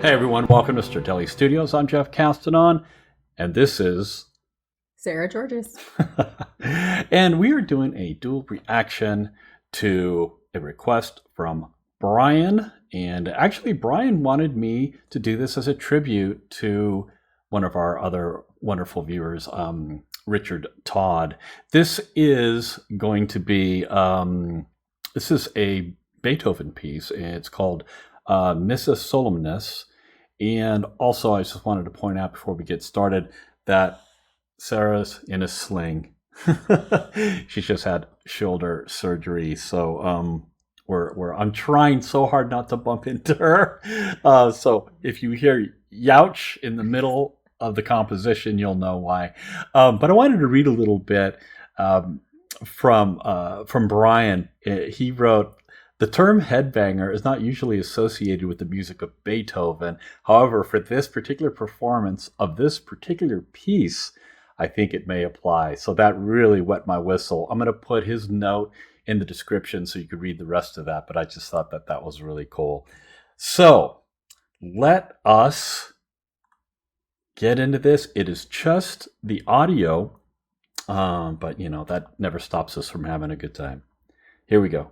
Hey everyone, welcome to Stratele Studios. I'm Jeff Castanon, and this is Sarah Georges. and we are doing a dual reaction to a request from Brian. And actually, Brian wanted me to do this as a tribute to one of our other wonderful viewers, Richard Todd. This is going to be this is a Beethoven piece. It's called Missa Solemnis. And also, I just wanted to point out before we get started that Sarah's in a sling. She's just had shoulder surgery, so I'm trying so hard not to bump into her. So if you hear "youch" in the middle of the composition, you'll know why. But I wanted to read a little bit from Brian. He wrote, "The term headbanger is not usually associated with the music of Beethoven. However, for this particular performance of this particular piece, I think it may apply." So that really wet my whistle. I'm going to put his note in the description so you could read the rest of that, but I just thought that that was really cool. So let us get into this. It is just the audio, but you know, that never stops us from having a good time. Here we go.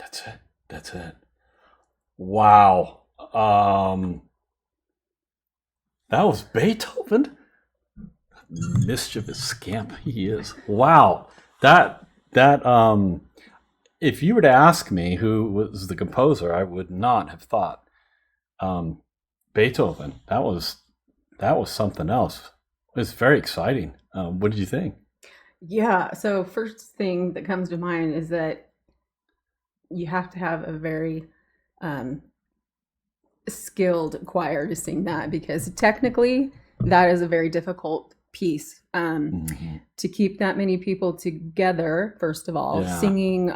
That's it. That's it. Wow. That was Beethoven? Mischievous scamp he is. Wow. That if you were to ask me who was the composer, I would not have thought Beethoven. That was something else. It was very exciting. What did you think? Yeah. So first thing that comes to mind is that you have to have a very skilled choir to sing that, because technically that is a very difficult piece to keep that many people together. First of all, singing.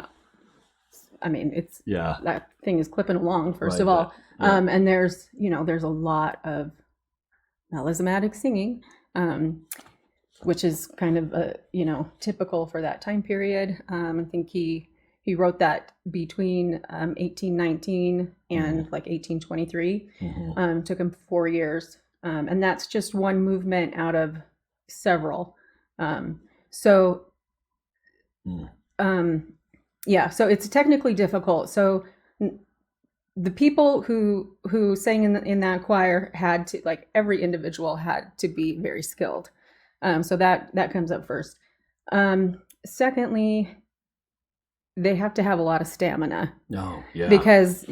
I mean, it's that thing is clipping along. First of all, and there's a lot of melismatic singing, which is kind of typical for that time period. I think he wrote that between 1819 and like 1823. Took him 4 years, and that's just one movement out of several. So it's technically difficult. So the people who sang in that choir had to, like, every individual had to be very skilled. So that comes up first. Secondly, they have to have a lot of stamina. Because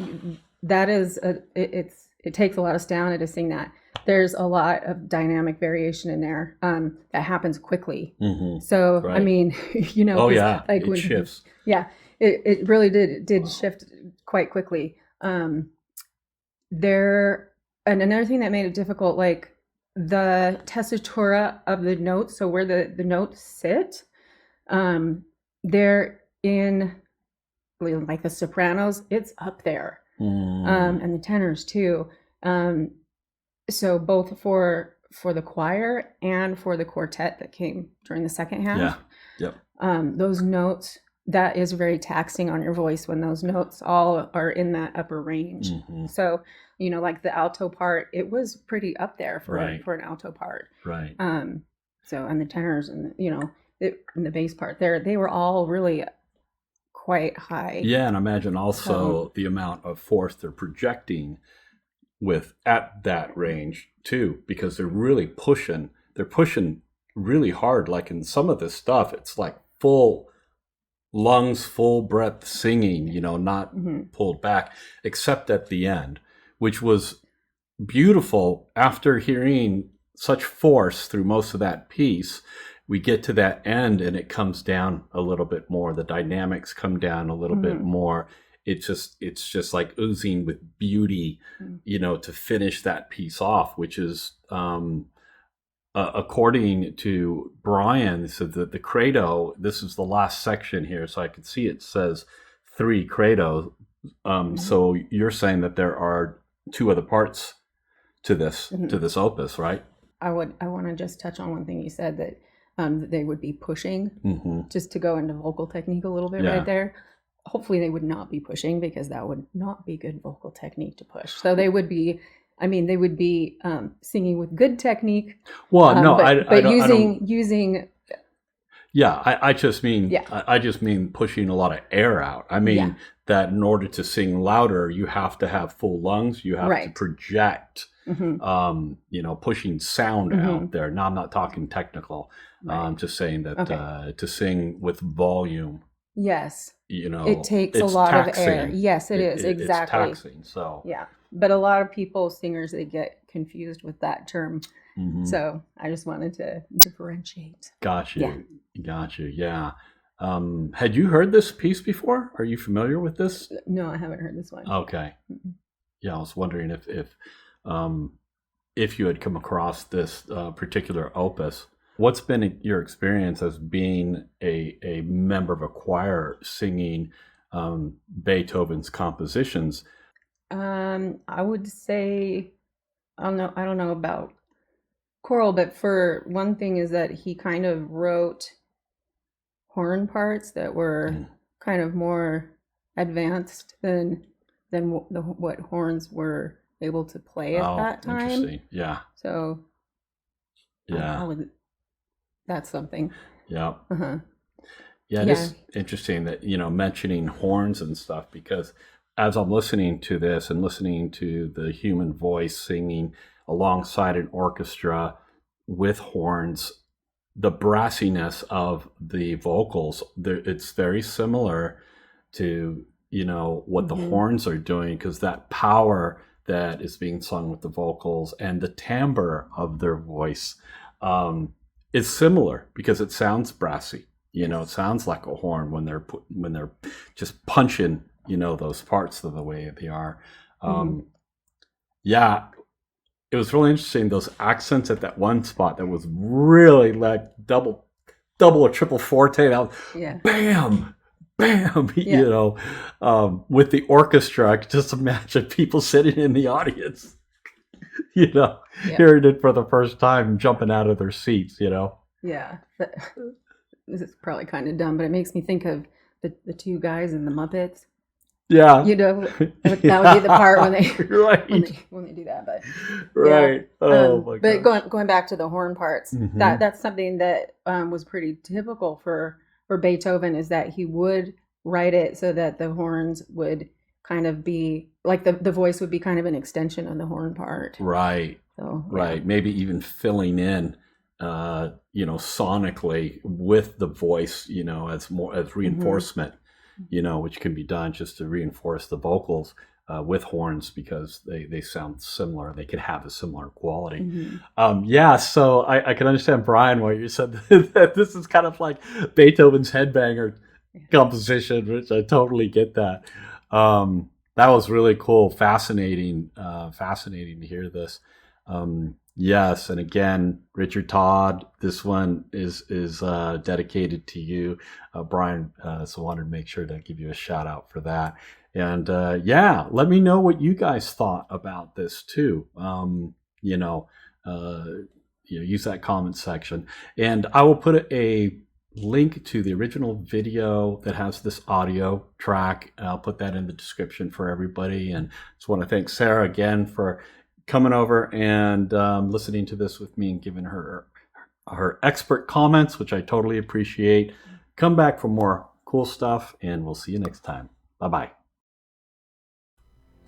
that is it takes a lot of stamina to sing that. There's a lot of dynamic variation in there that happens quickly. So I mean, like it shifts. It really did shift quite quickly. And another thing that made it difficult, like the tessitura of the notes, so where the notes sit, they're in, like, the sopranos, it's up there, and the tenors too. So both for the choir and for the quartet that came during the second half, those notes, that is very taxing on your voice when those notes all are in that upper range. So, like the alto part, it was pretty up there for an alto part. So, and the tenors and and the bass part there, they were all really quite high. Yeah, and imagine also the amount of force they're projecting at that range too, because they're really pushing. They're pushing really hard. Like in some of this stuff, it's like full lungs, full breath singing, not pulled back, except at the end, which was beautiful. After hearing such force through most of that piece, we get to that end and it comes down a little bit more. The dynamics come down a little bit more. It's just like oozing with beauty, to finish that piece off, which is, according to Brian, so the Credo, this is the last section here, so I can see it says 3 Credo. So you're saying that there are 2 other parts to this opus, right? I want to just touch on one thing you said, that they would be pushing, just to go into vocal technique a little bit right there. Hopefully they would not be pushing, because that would not be good vocal technique to push. So they would be, singing with good technique. Well, no, but using. Yeah, I just mean, I just mean pushing a lot of air out. I mean that in order to sing louder, you have to have full lungs. You have to project, pushing sound out there. Now, I'm not talking technical. I'm just saying that to sing with volume. Yes. It takes a lot taxing. of air. Yes, it is. Exactly. It's taxing. So. Yeah. But a lot of people, singers, they get confused with that term. So I just wanted to differentiate. Got you. Yeah. Had you heard this piece before? Are you familiar with this? No, I haven't heard this one. Okay. Yeah, I was wondering if you had come across this particular opus. What's been your experience as being a member of a choir singing Beethoven's compositions? I would say, I don't know about choral, but for one thing is that he kind of wrote horn parts that were kind of more advanced than what horns were able to play at that time. Interesting. Yeah. So yeah, that's something. Yeah. Yeah, it is interesting that, mentioning horns and stuff, because as I'm listening to this and listening to the human voice singing alongside an orchestra with horns, the brassiness of the vocals, it's very similar to, what the horns are doing, because that power that is being sung with the vocals and the timbre of their voice is similar, because it sounds brassy. It sounds like a horn when they're just punching, those parts of the way they are. Yeah, it was really interesting. Those accents at that one spot that was really like double or triple forte. That was bam, bam. With the orchestra, I could just imagine people sitting in the audience, hearing it for the first time, jumping out of their seats. Yeah. This is probably kind of dumb, but it makes me think of the two guys in the Muppets. Yeah. That would be the part when they when they do that. But right. Oh my god. But going back to the horn parts, that's something that was pretty typical for Beethoven, is that he would write it so that the horns would kind of be like the voice would be kind of an extension of the horn part. Right. So, right. Maybe even filling in sonically with the voice, as reinforcement, which can be done just to reinforce the vocals with horns, because they sound similar. They could have a similar quality. So I can understand, Brian, why you said that this is kind of like Beethoven's headbanger composition, which I totally get that. That was really cool. Fascinating to hear this. Yes, and again, Richard Todd, this one is dedicated to you, Brian. So I wanted to make sure to give you a shout out for that. And let me know what you guys thought about this too. Use that comment section, and I will put a link to the original video that has this audio track. I'll put that in the description for everybody. And just want to thank Sarah again for coming over and listening to this with me and giving her expert comments, which I totally appreciate. Come back for more cool stuff, and we'll see you next time. Bye-bye.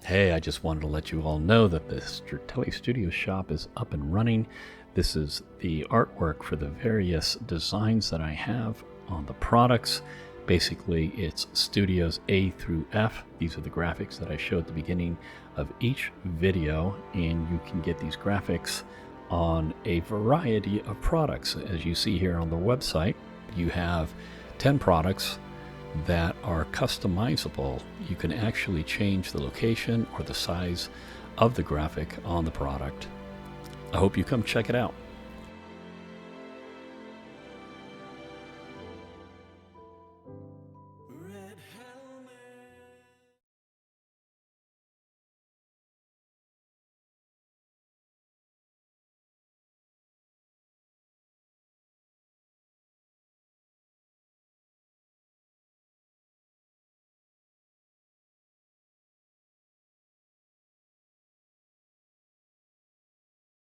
Hey, I just wanted to let you all know that the Stratele Studio Shop is up and running. This is the artwork for the various designs that I have on the products. Basically, it's studios A through F. These are the graphics that I showed at the beginning of each video, and you can get these graphics on a variety of products. As you see here on the website, you have 10 products that are customizable. You can actually change the location or the size of the graphic on the product. I hope you come check it out.